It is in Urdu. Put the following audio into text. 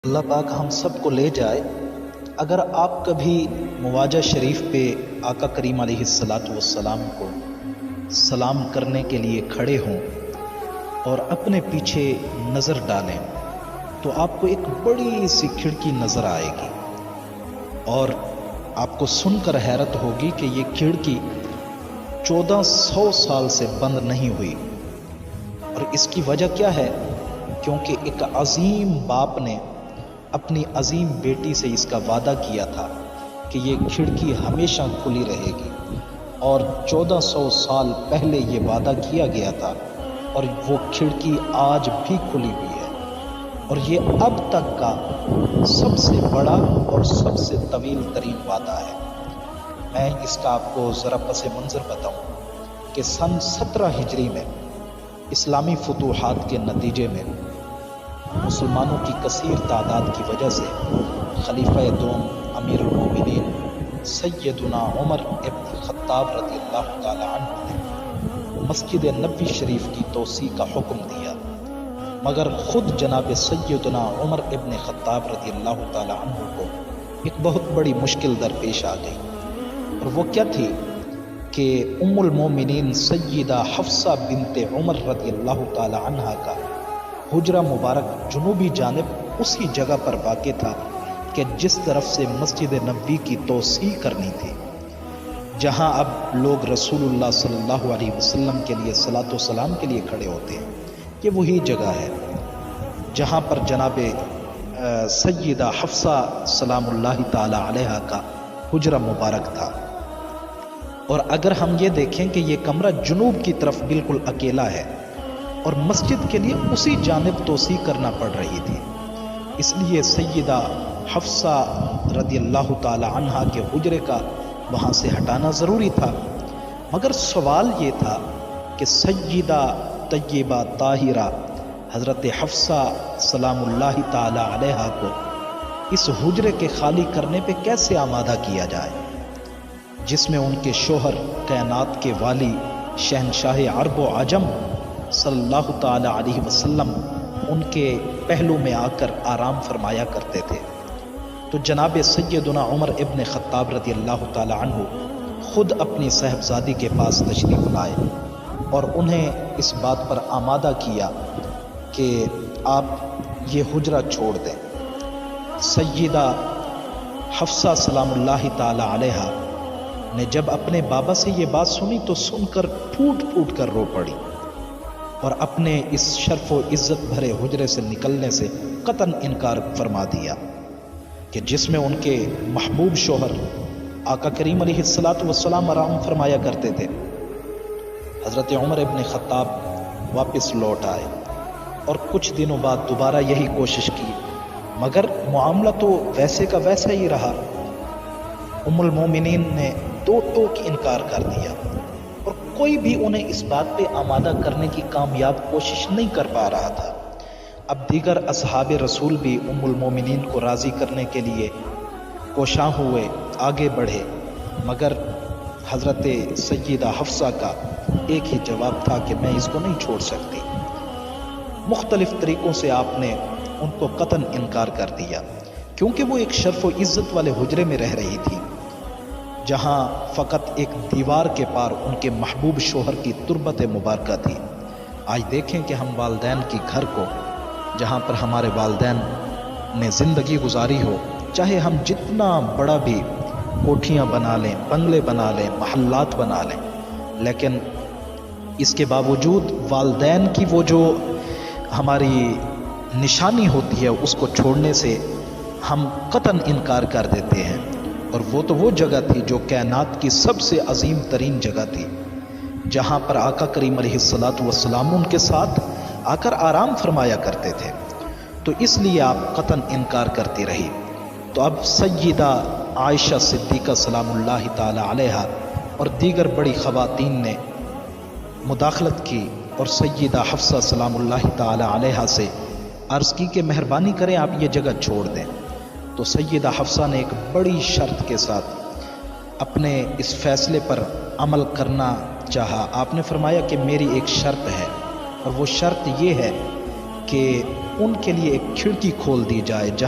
اللہ پاک ہم سب کو لے جائے۔ اگر آپ کبھی مواجہ شریف پہ آقا کریم علیہ الصلاۃ والسلام کو سلام کرنے کے لیے کھڑے ہوں اور اپنے پیچھے نظر ڈالیں تو آپ کو ایک بڑی سی کھڑکی نظر آئے گی، اور آپ کو سن کر حیرت ہوگی کہ یہ کھڑکی 1400 سال سے بند نہیں ہوئی۔ اور اس کی وجہ کیا ہے؟ کیونکہ ایک عظیم باپ نے اپنی عظیم بیٹی سے اس کا وعدہ کیا تھا کہ یہ کھڑکی ہمیشہ کھلی رہے گی، اور 1400 سال پہلے یہ وعدہ کیا گیا تھا، اور وہ کھڑکی آج بھی کھلی ہوئی ہے، اور یہ اب تک کا سب سے بڑا اور سب سے طویل ترین وعدہ ہے۔ میں اس کا آپ کو ذرا پس منظر بتاؤں کہ سن 17 ہجری میں اسلامی فتوحات کے نتیجے میں مسلمانوں کی کثیر تعداد کی وجہ سے خلیفہ دوم امیر المومنین سیدنا عمر ابن خطاب رضی اللہ تعالی عنہ نے مسجد نبوی شریف کی توسیع کا حکم دیا، مگر خود جناب سیدنا عمر ابن خطاب رضی اللہ تعالی عنہ کو ایک بہت بڑی مشکل درپیش آ گئی، اور وہ کیا تھی کہ ام المومنین سیدہ حفصہ بنت عمر رضی اللہ تعالی عنہ کا حجرہ مبارک جنوبی جانب اسی جگہ پر واقع تھا کہ جس طرف سے مسجد نبوی کی توسیع کرنی تھی، جہاں اب لوگ رسول اللہ صلی اللہ علیہ وسلم کے لیے صلاۃ و سلام کے لیے کھڑے ہوتے ہیں۔ یہ وہی جگہ ہے جہاں پر جناب سیدہ حفصہ سلام اللہ تعالی علیہا کا حجرہ مبارک تھا۔ اور اگر ہم یہ دیکھیں کہ یہ کمرہ جنوب کی طرف بالکل اکیلا ہے، اور مسجد کے لیے اسی جانب توسیع کرنا پڑ رہی تھی، اس لیے سیدہ حفصہ رضی اللہ تعالی عنہا کے حجرے کا وہاں سے ہٹانا ضروری تھا۔ مگر سوال یہ تھا کہ سیدہ طیبہ طاہرہ حضرت حفصہ سلام اللہ تعالی علیہا کو اس حجرے کے خالی کرنے پہ کیسے آمادہ کیا جائے، جس میں ان کے شوہر کائنات کے والی شہنشاہ عرب و عجم صلی اللہ تعالی علیہ وسلم ان کے پہلو میں آ کر آرام فرمایا کرتے تھے۔ تو جناب سیدنا عمر ابن خطاب رضی اللہ تعالی عنہ خود اپنی صاحبزادی کے پاس تشریف لائے اور انہیں اس بات پر آمادہ کیا کہ آپ یہ حجرہ چھوڑ دیں۔ سیدہ حفصہ سلام اللہ تعالی علیہا نے جب اپنے بابا سے یہ بات سنی تو سن کر پھوٹ پھوٹ کر رو پڑی، اور اپنے اس شرف و عزت بھرے حجرے سے نکلنے سے قطعاً انکار فرما دیا کہ جس میں ان کے محبوب شوہر آقا کریم علیہ الصلاۃ والسلام آرام فرمایا کرتے تھے۔ حضرت عمر ابن خطاب واپس لوٹ آئے اور کچھ دنوں بعد دوبارہ یہی کوشش کی، مگر معاملہ تو ویسے کا ویسا ہی رہا۔ ام المومنین نے دو ٹوک انکار کر دیا، اور کوئی بھی انہیں اس بات پہ آمادہ کرنے کی کامیاب کوشش نہیں کر پا رہا تھا۔ اب دیگر اصحاب رسول بھی ام المومنین کو راضی کرنے کے لیے کوشاں ہوئے، آگے بڑھے، مگر حضرت سیدہ حفصہ کا ایک ہی جواب تھا کہ میں اس کو نہیں چھوڑ سکتی۔ مختلف طریقوں سے آپ نے ان کو قطعاً انکار کر دیا، کیونکہ وہ ایک شرف و عزت والے حجرے میں رہ رہی تھی، جہاں فقط ایک دیوار کے پار ان کے محبوب شوہر کی تربت مبارکہ تھی۔ آج دیکھیں کہ ہم والدین کی گھر کو، جہاں پر ہمارے والدین نے زندگی گزاری ہو، چاہے ہم جتنا بڑا بھی کوٹھیاں بنا لیں، بنگلے بنا لیں، محلات بنا لیں، لیکن اس کے باوجود والدین کی وہ جو ہماری نشانی ہوتی ہے اس کو چھوڑنے سے ہم قطعاً انکار کر دیتے ہیں۔ اور وہ تو وہ جگہ تھی جو کائنات کی سب سے عظیم ترین جگہ تھی، جہاں پر آقا کریم علیہ الصلاۃ والسلام ان کے ساتھ آ کر آرام فرمایا کرتے تھے، تو اس لیے آپ قطعاً انکار کرتی رہی۔ تو اب سیدہ عائشہ صدیقہ سلام اللہ تعالی علیہا اور دیگر بڑی خواتین نے مداخلت کی اور سیدہ حفصہ سلام اللہ تعالی علیہا سے عرض کی کہ مہربانی کریں آپ یہ جگہ چھوڑ دیں۔ تو سیدہ حفصہ نے ایک بڑی شرط کے ساتھ اپنے اس فیصلے پر عمل کرنا چاہا۔ آپ نے فرمایا کہ میری ایک شرط ہے، اور وہ شرط یہ ہے کہ ان کے لیے ایک کھڑکی کھول دی جائے جہاں